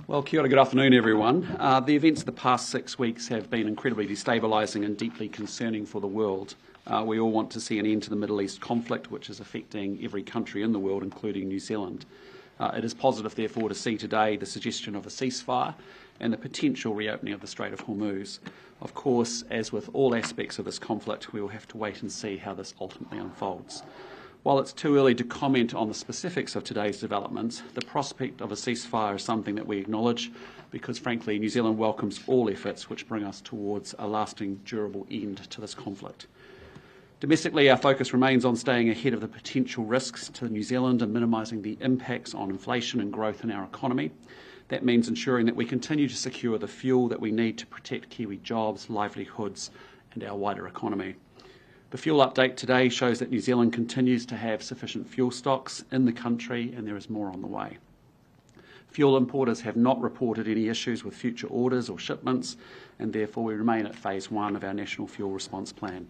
Well, kia ora, good afternoon, everyone. The events of the past 6 weeks have been incredibly destabilising and deeply concerning for the world. We all want to see an end to the Middle East conflict, which is affecting every country in the world, including New Zealand. It is positive, therefore, to see today the suggestion of a ceasefire and the potential reopening of the Strait of Hormuz. Of course, as with all aspects of this conflict, we will have to wait and see how this ultimately unfolds. While it's too early to comment on the specifics of today's developments, the prospect of a ceasefire is something that we acknowledge because, frankly, New Zealand welcomes all efforts which bring us towards a lasting, durable end to this conflict. Domestically, our focus remains on staying ahead of the potential risks to New Zealand and minimising the impacts on inflation and growth in our economy. That means ensuring that we continue to secure the fuel that we need to protect Kiwi jobs, livelihoods and our wider economy. The fuel update today shows that New Zealand continues to have sufficient fuel stocks in the country and there is more on the way. Fuel importers have not reported any issues with future orders or shipments, and therefore we remain at phase 1 of our National Fuel Response Plan.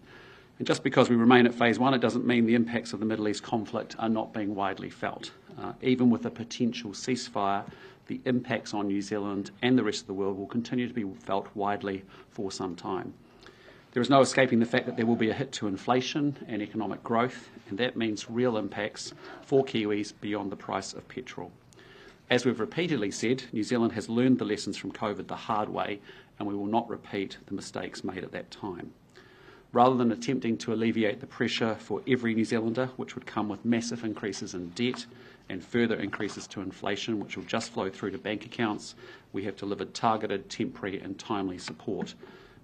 And just because we remain at phase 1, it doesn't mean the impacts of the Middle East conflict are not being widely felt. Even with a potential ceasefire, the impacts on New Zealand and the rest of the world will continue to be felt widely for some time. There is no escaping the fact that there will be a hit to inflation and economic growth, and that means real impacts for Kiwis beyond the price of petrol. As we've repeatedly said, New Zealand has learned the lessons from COVID the hard way, and we will not repeat the mistakes made at that time. Rather than attempting to alleviate the pressure for every New Zealander, which would come with massive increases in debt and further increases to inflation, which will just flow through to bank accounts, we have delivered targeted, temporary and timely support,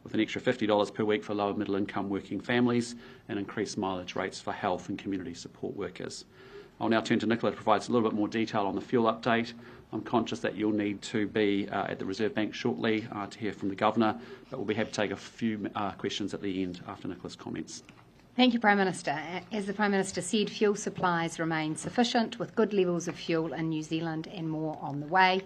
with an extra $50 per week for lower middle income working families and increased mileage rates for health and community support workers. I'll now turn to Nicola to provide us a little bit more detail on the fuel update. I'm conscious that you'll need to be at the Reserve Bank shortly to hear from the Governor, but we'll be happy to take a few questions at the end after Nicola's comments. Thank you, Prime Minister. As the Prime Minister said, fuel supplies remain sufficient with good levels of fuel in New Zealand and more on the way.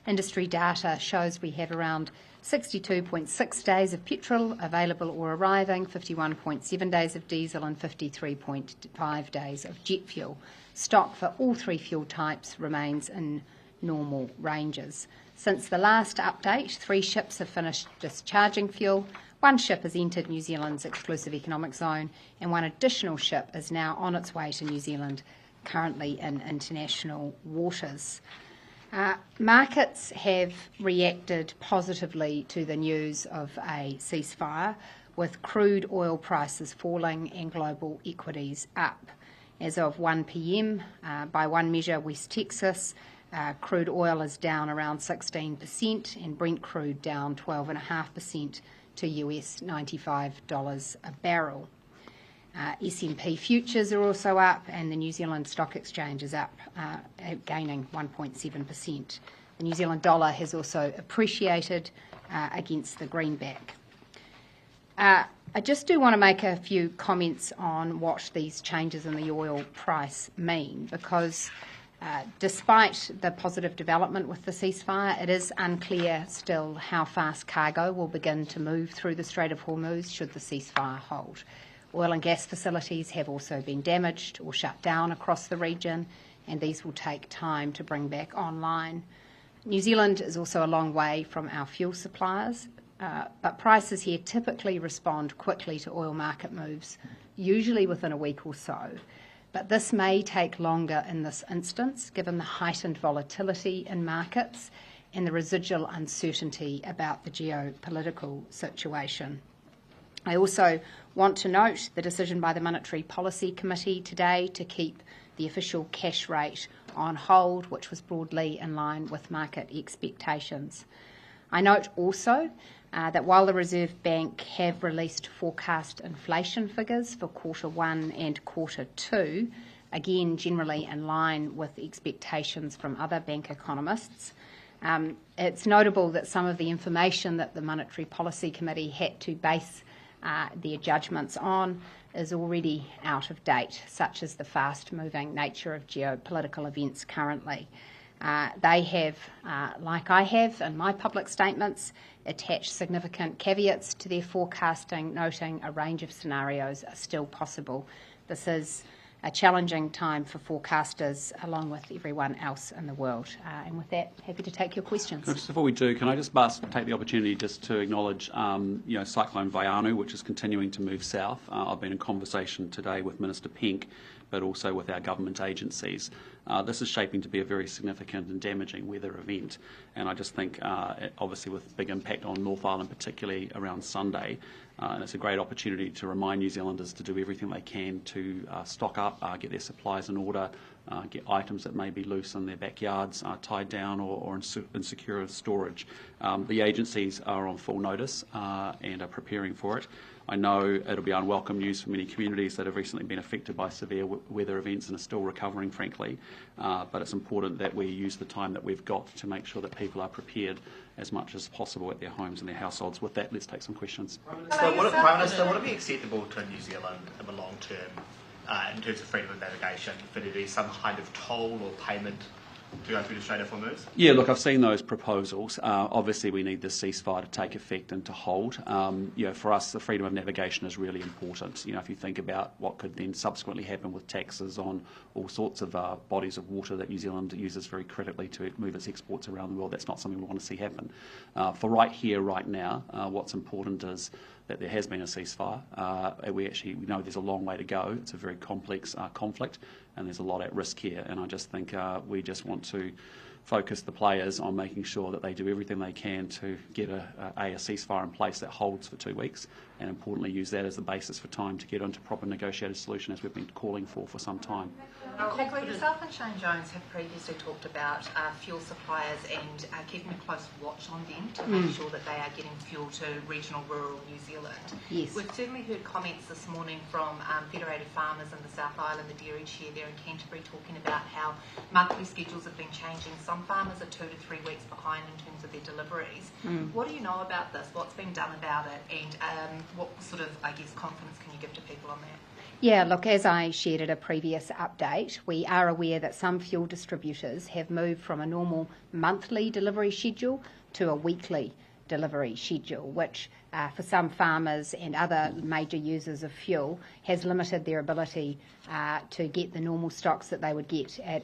Industry data shows we have around 62.6 days of petrol available or arriving, 51.7 days of diesel and 53.5 days of jet fuel. Stock for all three fuel types remains in normal ranges. Since the last update, 3 ships have finished discharging fuel, 1 ship has entered New Zealand's exclusive economic zone and 1 additional ship is now on its way to New Zealand, currently in international waters. Markets have reacted positively to the news of a ceasefire, with crude oil prices falling and global equities up. As of 1 p.m, by one measure, West Texas, crude oil is down around 16% and Brent crude down 12.5% to US $95 a barrel. S&P futures are also up and the New Zealand Stock Exchange is up, gaining 1.7%. The New Zealand dollar has also appreciated against the greenback. I just do want to make a few comments on what these changes in the oil price mean, because despite the positive development with the ceasefire, it is unclear still how fast cargo will begin to move through the Strait of Hormuz should the ceasefire hold. Oil and gas facilities have also been damaged or shut down across the region, and these will take time to bring back online. New Zealand is also a long way from our fuel suppliers, but prices here typically respond quickly to oil market moves, usually within a week or so. But this may take longer in this instance, given the heightened volatility in markets and the residual uncertainty about the geopolitical situation. I also want to note the decision by the Monetary Policy Committee today to keep the official cash rate on hold, which was broadly in line with market expectations. I note also that while the Reserve Bank have released forecast inflation figures for Q1 and Q2, again generally in line with expectations from other bank economists, it's notable that some of the information that the Monetary Policy Committee had to base their judgments on is already out of date, such as the fast-moving nature of geopolitical events currently. They have, like I have in my public statements, attached significant caveats to their forecasting, noting a range of scenarios are still possible. This is a challenging time for forecasters along with everyone else in the world. And with that, happy to take your questions. Just before we do, can I just take the opportunity just to acknowledge Cyclone Vaianu, which is continuing to move south. I've been in conversation today with Minister Penk, but also with our government agencies. This is shaping to be a very significant and damaging weather event, and I just think, obviously with big impact on North Island, particularly around Sunday, and it's a great opportunity to remind New Zealanders to do everything they can to stock up, get their supplies in order, get items that may be loose in their backyards tied down or in secure storage. The agencies are on full notice and are preparing for it. I know it'll be unwelcome news for many communities that have recently been affected by severe weather events and are still recovering, frankly, but it's important that we use the time that we've got to make sure that people are prepared as much as possible at their homes and their households. With that, let's take some questions. Prime Minister, would it be acceptable to New Zealand in the long term, in terms of freedom of navigation, for there to be some kind of toll or payment to go through the Strait of Hormuz? Yeah, look, I've seen those proposals. Obviously, we need the ceasefire to take effect and to hold. For us, the freedom of navigation is really important. If you think about what could then subsequently happen with taxes on all sorts of bodies of water that New Zealand uses very critically to move its exports around the world, that's not something we want to see happen. For right here, right now, what's important is that there has been a ceasefire. We know there's a long way to go. It's a very complex conflict, and there's a lot at risk here. And I just think we just want to focus the players on making sure that they do everything they can to get a ceasefire in place that holds for 2 weeks, and importantly use that as the basis for time to get into proper negotiated solution, as we've been calling for some time. Nicola, yourself and Shane Jones have previously talked about fuel suppliers and keeping a close watch on them to make sure that they are getting fuel to regional, rural New Zealand. Yes. We've certainly heard comments this morning from Federated Farmers in the South Island, the dairy chair there in Canterbury, talking about how monthly schedules have been changing. Some farmers are 2 to 3 weeks behind in terms of their deliveries. What do you know about this? What's been done about it? And what sort of, confidence can you give to people on that? Yeah, look, as I shared at a previous update, we are aware that some fuel distributors have moved from a normal monthly delivery schedule to a weekly delivery schedule, which for some farmers and other major users of fuel has limited their ability to get the normal stocks that they would get at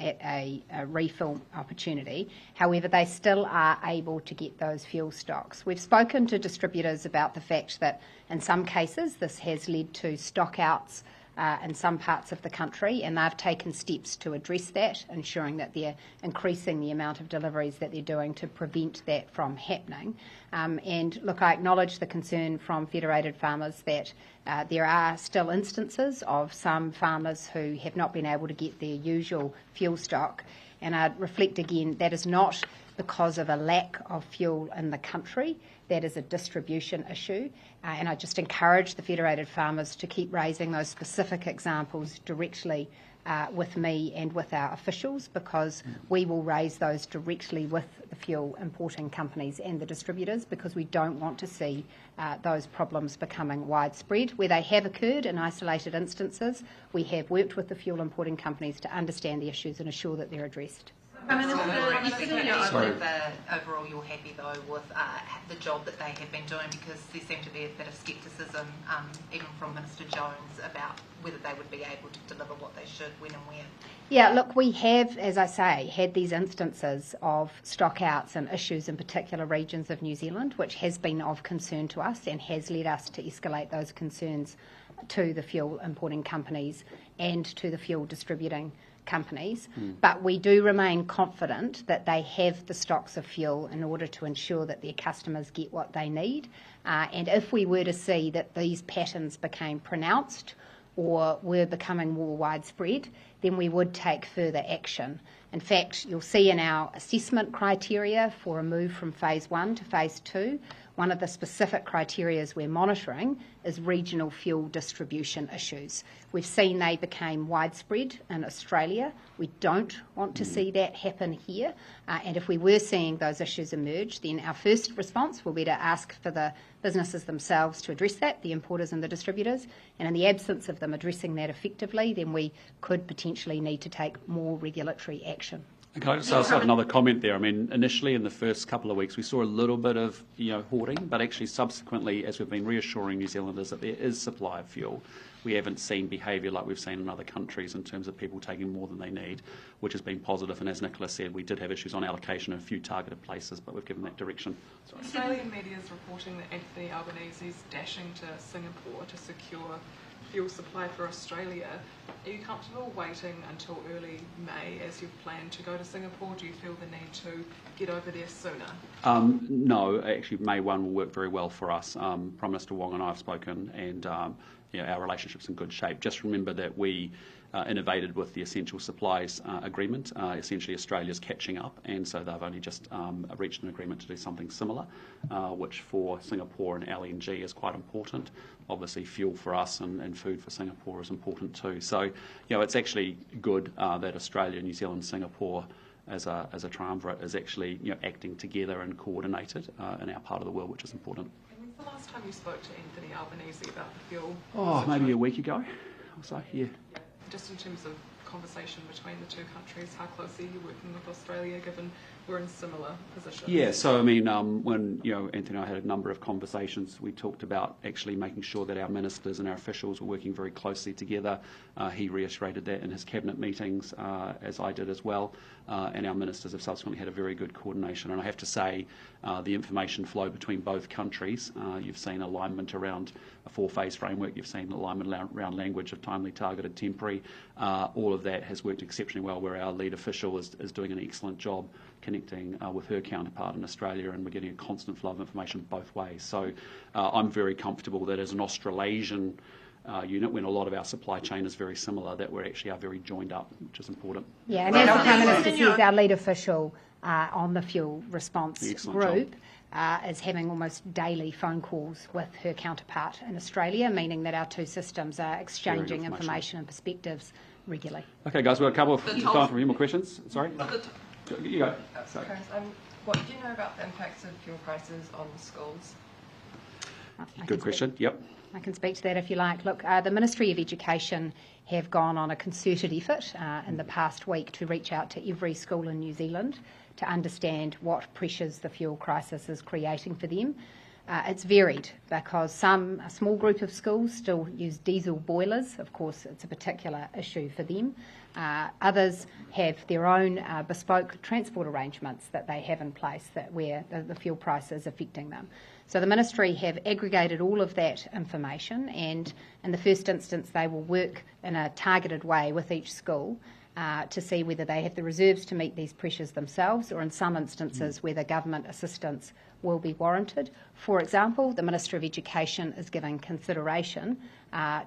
a refill opportunity. However, they still are able to get those fuel stocks. We've spoken to distributors about the fact that in some cases this has led to stockouts in some parts of the country, and they've taken steps to address that, ensuring that they're increasing the amount of deliveries that they're doing to prevent that from happening. And look, I acknowledge the concern from Federated Farmers that there are still instances of some farmers who have not been able to get their usual fuel stock, and I'd reflect again, that is not because of a lack of fuel in the country. That is a distribution issue, and I just encourage the Federated Farmers to keep raising those specific examples directly with me and with our officials, because we will raise those directly with the fuel importing companies and the distributors, because we don't want to see those problems becoming widespread. Where they have occurred in isolated instances, we have worked with the fuel importing companies to understand the issues and assure that they're addressed. Overall, you're happy though with the job that they have been doing, because there seemed to be a bit of scepticism, even from Minister Jones, about whether they would be able to deliver what they should, when and where. Yeah, look, we have, as I say, had these instances of stockouts and issues in particular regions of New Zealand, which has been of concern to us and has led us to escalate those concerns to the fuel importing companies and to the fuel distributing companies, but we do remain confident that they have the stocks of fuel in order to ensure that their customers get what they need. And if we were to see that these patterns became pronounced or were becoming more widespread, then we would take further action. In fact, you'll see in our assessment criteria for a move from phase 1 to phase 2, one of the specific criteria we're monitoring is regional fuel distribution issues. We've seen they became widespread in Australia. We don't want to see that happen here. And if we were seeing those issues emerge, then our first response will be to ask for the businesses themselves to address that, the importers and the distributors. And in the absence of them addressing that effectively, then we could potentially need to take more regulatory action. Can I just ask another comment there? I mean, initially in the first couple of weeks, we saw a little bit of hoarding, but actually subsequently, as we've been reassuring New Zealanders that there is supply of fuel, we haven't seen behaviour like we've seen in other countries in terms of people taking more than they need, which has been positive. And as Nicola said, we did have issues on allocation in a few targeted places, but we've given that direction. Sorry. Australian media is reporting that Anthony Albanese is dashing to Singapore to secure fuel supply for Australia. Are you comfortable waiting until early May as you've planned to go to Singapore? Do you feel the need to get over there sooner? No, actually May 1 will work very well for us. Prime Minister Wong and I have spoken, and our relationship's in good shape. Just remember that we innovated with the Essential Supplies Agreement. Essentially Australia's catching up, and so they've only just reached an agreement to do something similar, which for Singapore and LNG is quite important. Obviously fuel for us and food for Singapore is important too. So, it's actually good that Australia, New Zealand, Singapore as a triumvirate is actually acting together and coordinated in our part of the world, which is important. And when's the last time you spoke to Anthony Albanese about the fuel? Maybe a week ago or so, yeah. Just in terms of conversation between the two countries, how closely are you working with Australia, given we're in similar positions? Yeah, so when Anthony and I had a number of conversations, we talked about actually making sure that our ministers and our officials were working very closely together. He reiterated that in his cabinet meetings, as I did as well, and our ministers have subsequently had a very good coordination. And I have to say, the information flow between both countries, you've seen alignment around a 4-phase framework, you've seen alignment around language of timely, targeted, temporary. All of that has worked exceptionally well, where our lead official is doing an excellent job connecting with her counterpart in Australia, and we're getting a constant flow of information both ways. So I'm very comfortable that as an Australasian unit, when a lot of our supply chain is very similar, that we actually are very joined up, which is important. Yeah, and as the Prime Minister says, our lead official on the fuel response group is having almost daily phone calls with her counterpart in Australia, meaning that our two systems are exchanging information and perspectives regularly. Okay, guys, we've got a couple of time for a few more questions. Sorry? You go. Sorry. What do you know about the impacts of fuel prices on schools? Good question. Yep. I can speak to that if you like. Look, the Ministry of Education have gone on a concerted effort in the past week to reach out to every school in New Zealand to understand what pressures the fuel crisis is creating for them. It's varied because a small group of schools still use diesel boilers. Of course, it's a particular issue for them. Others have their own bespoke transport arrangements that they have in place where the fuel price is affecting them. So the Ministry have aggregated all of that information, and in the first instance they will work in a targeted way with each school to see whether they have the reserves to meet these pressures themselves, or in some instances whether government assistance will be warranted. For example, the Minister of Education is giving consideration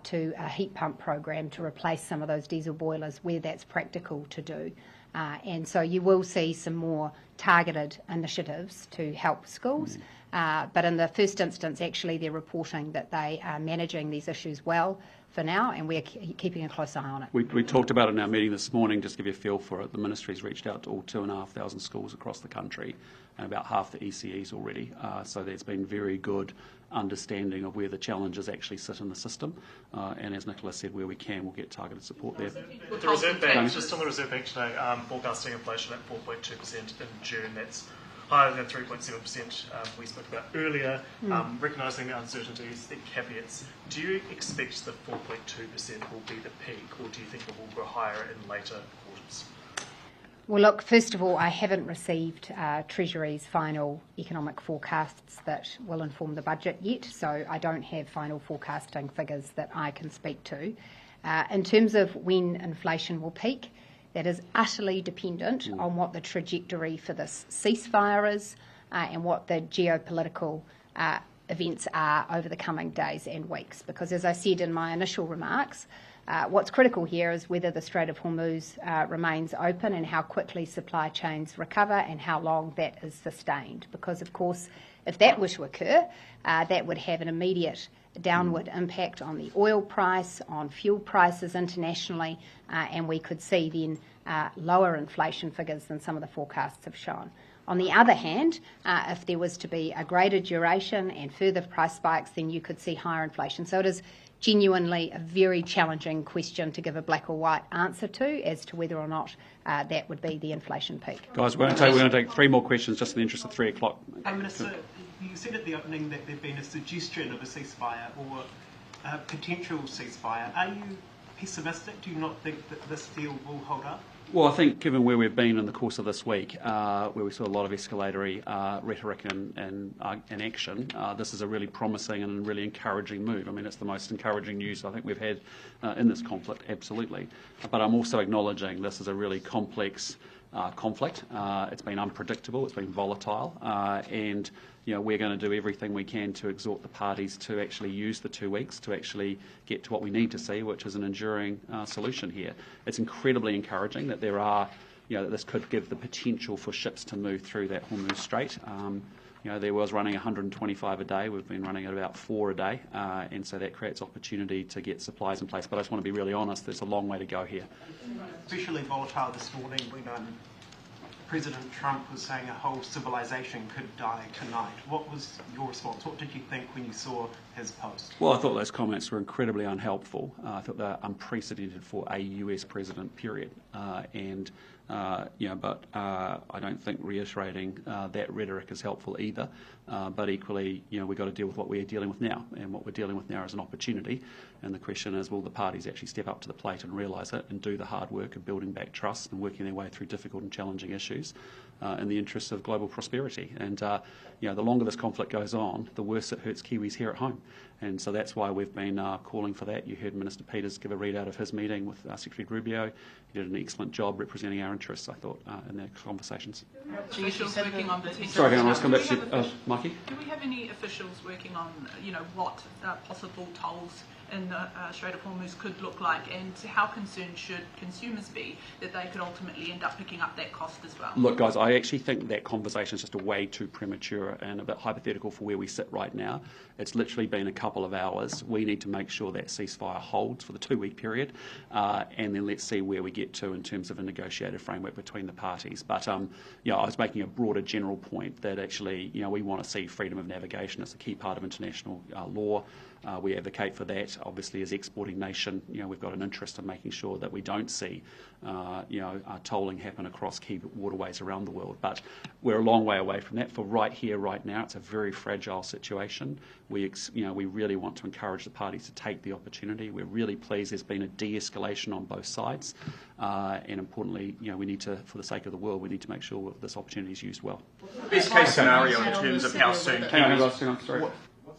to a heat pump program to replace some of those diesel boilers where that's practical to do. And so you will see some more targeted initiatives to help schools. But in the first instance, actually, they're reporting that they are managing these issues well for now, and we're keeping a close eye on it. We talked about it in our meeting this morning, just to give you a feel for it. The Ministry's reached out to all 2,500 schools across the country and about half the ECEs already. So there's been very good understanding of where the challenges actually sit in the system. And as Nicola said, where we can, we'll get targeted support there. The Reserve Bank, just on the Reserve Bank today, forecasting inflation at 4.2% in June. That's higher than 3.7% we spoke about earlier. Recognising the uncertainties, the caveats, do you expect the 4.2% will be the peak, or do you think it will go higher in later quarters? Well, look, first of all, I haven't received Treasury's final economic forecasts that will inform the budget yet, so I don't have final forecasting figures that I can speak to. In terms of when inflation will peak, that is utterly dependent on what the trajectory for this ceasefire is and what the geopolitical events are over the coming days and weeks. Because as I said in my initial remarks, what's critical here is whether the Strait of Hormuz remains open and how quickly supply chains recover and how long that is sustained. Because, of course, if that were to occur, that would have an immediate downward impact on the oil price, on fuel prices internationally, and we could see then lower inflation figures than some of the forecasts have shown. On the other hand, if there was to be a greater duration and further price spikes, then you could see higher inflation. So it is genuinely a very challenging question to give a black or white answer to as to whether or not that would be the inflation peak. Guys, we're going to take 3 more questions just in the interest of 3 o'clock. Minister, you said at the opening that there'd been a suggestion of a ceasefire, or potential ceasefire, are you pessimistic? Do you not think that this deal will hold up? Well, I think given where we've been in the course of this week, where we saw a lot of escalatory rhetoric and action, this is a really promising and really encouraging move. I mean, it's the most encouraging news I think we've had in this conflict, absolutely. But I'm also acknowledging this is a really complex conflict. It's been unpredictable, it's been volatile, and we're going to do everything we can to exhort the parties to actually use the 2 weeks to actually get to what we need to see, which is an enduring solution here. It's incredibly encouraging that there are, that this could give the potential for ships to move through that Hormuz Strait. There was running 125 a day. We've been running at about 4 a day, and so that creates opportunity to get supplies in place. But I just want to be really honest, there's a long way to go here. Especially volatile this morning when President Trump was saying a whole civilization could die tonight. What was your response? What did you think when you saw his post? Well, I thought those comments were incredibly unhelpful. I thought they're unprecedented for a US president, period. But I don't think reiterating that rhetoric is helpful either. But equally, we've got to deal with what we're dealing with now, and what we're dealing with now is an opportunity. And the question is, will the parties actually step up to the plate and realise it and do the hard work of building back trust and working their way through difficult and challenging issues in the interests of global prosperity? And the longer this conflict goes on, the worse it hurts Kiwis here at home. And so that's why we've been calling for that. You heard Minister Peters give a readout of his meeting with Secretary Rubio. He did an excellent job representing our interests, I thought, in their conversations. Officials working on potential. Sorry, hang on, let's come back to you, Mikey. Do we have any officials working on, what possible tolls in the Strait of Hormuz could look like, and how concerned should consumers be that they could ultimately end up picking up that cost as well? Look, guys, I actually think that conversation is just a way too premature and a bit hypothetical for where we sit right now. It's literally been a couple of hours. We need to make sure that ceasefire holds for the 2-week period, and then let's see where we get to in terms of a negotiated framework between the parties. But I was making a broader general point that actually, we want to see freedom of navigation. It's a key part of international law. We advocate for that. Obviously, as exporting nation, we've got an interest in making sure that we don't see, tolling happen across key waterways around the world. But we're a long way away from that. For right here, right now, it's a very fragile situation. We really want to encourage the parties to take the opportunity. We're really pleased there's been a de-escalation on both sides, and importantly, we need to, for the sake of the world, we need to make sure this opportunity is used well. Best case scenario in terms of how soon Kiwis.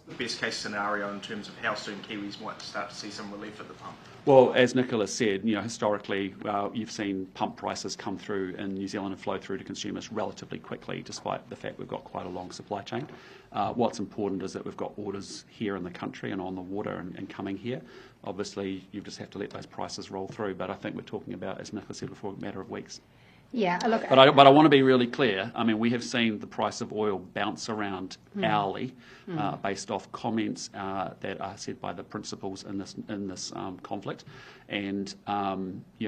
The best case scenario in terms of how soon Kiwis might start to see some relief at the pump? Well, as Nicola said, historically, you've seen pump prices come through in New Zealand and flow through to consumers relatively quickly, despite the fact we've got quite a long supply chain. What's important is that we've got orders here in the country and on the water and coming here. Obviously, you just have to let those prices roll through, but I think we're talking about, as Nicola said before, a matter of weeks. Yeah, look. But I want to be really clear. I mean, we have seen the price of oil bounce around hourly, based off comments that are said by the principals in this conflict, and I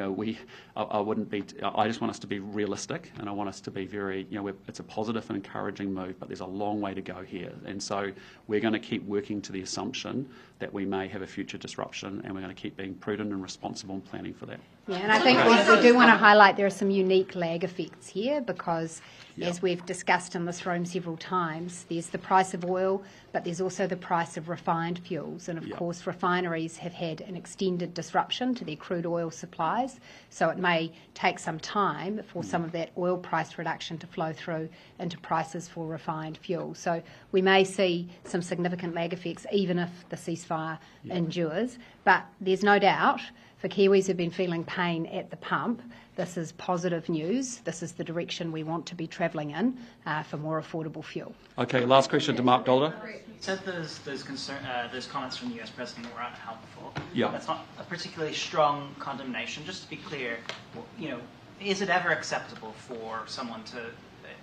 wouldn't be. I just want us to be realistic, and I want us to be very. It's a positive and encouraging move, but there's a long way to go here, and so we're going to keep working to the assumption that we may have a future disruption, and we're going to keep being prudent and responsible and planning for that. Yeah, and I think we do want to highlight there are some unique lag effects here because, as we've discussed in this room several times, there's the price of oil, but there's also the price of refined fuels. And, of course, refineries have had an extended disruption to their crude oil supplies, so it may take some time for some of that oil price reduction to flow through into prices for refined fuel. So we may see some significant lag effects even if the ceasefire endures. But there's no doubt, for Kiwis who've been feeling pain at the pump, this is positive news. This is the direction we want to be travelling in for more affordable fuel. Okay, last question to Mark Golder. You said those comments from the US President were unhelpful. Yeah. That's not a particularly strong condemnation. Just to be clear, is it ever acceptable for someone to,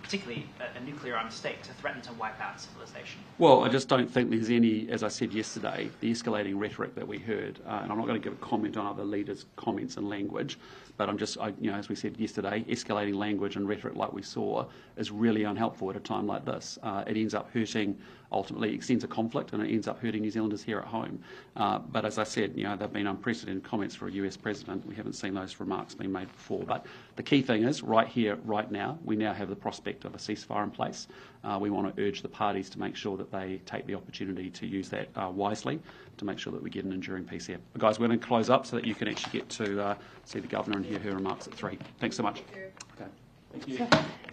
particularly a nuclear armed state, to threaten to wipe out civilization? Well, I just don't think there's any, as I said yesterday, the escalating rhetoric that we heard, and I'm not going to give a comment on other leaders' comments and language, but I'm just, as we said yesterday, escalating language and rhetoric like we saw is really unhelpful at a time like this. It ends up hurting, ultimately extends a conflict, and it ends up hurting New Zealanders here at home. But as I said, they've been unprecedented comments for a US president. We haven't seen those remarks being made before, but The key thing is, right here, right now, we now have the prospect of a ceasefire in place. We want to urge the parties to make sure that they take the opportunity to use that wisely to make sure that we get an enduring peace here. But guys, we're going to close up so that you can actually get to see the Governor and hear her remarks at 3. Thanks so much. Thank you. Okay. Thank you.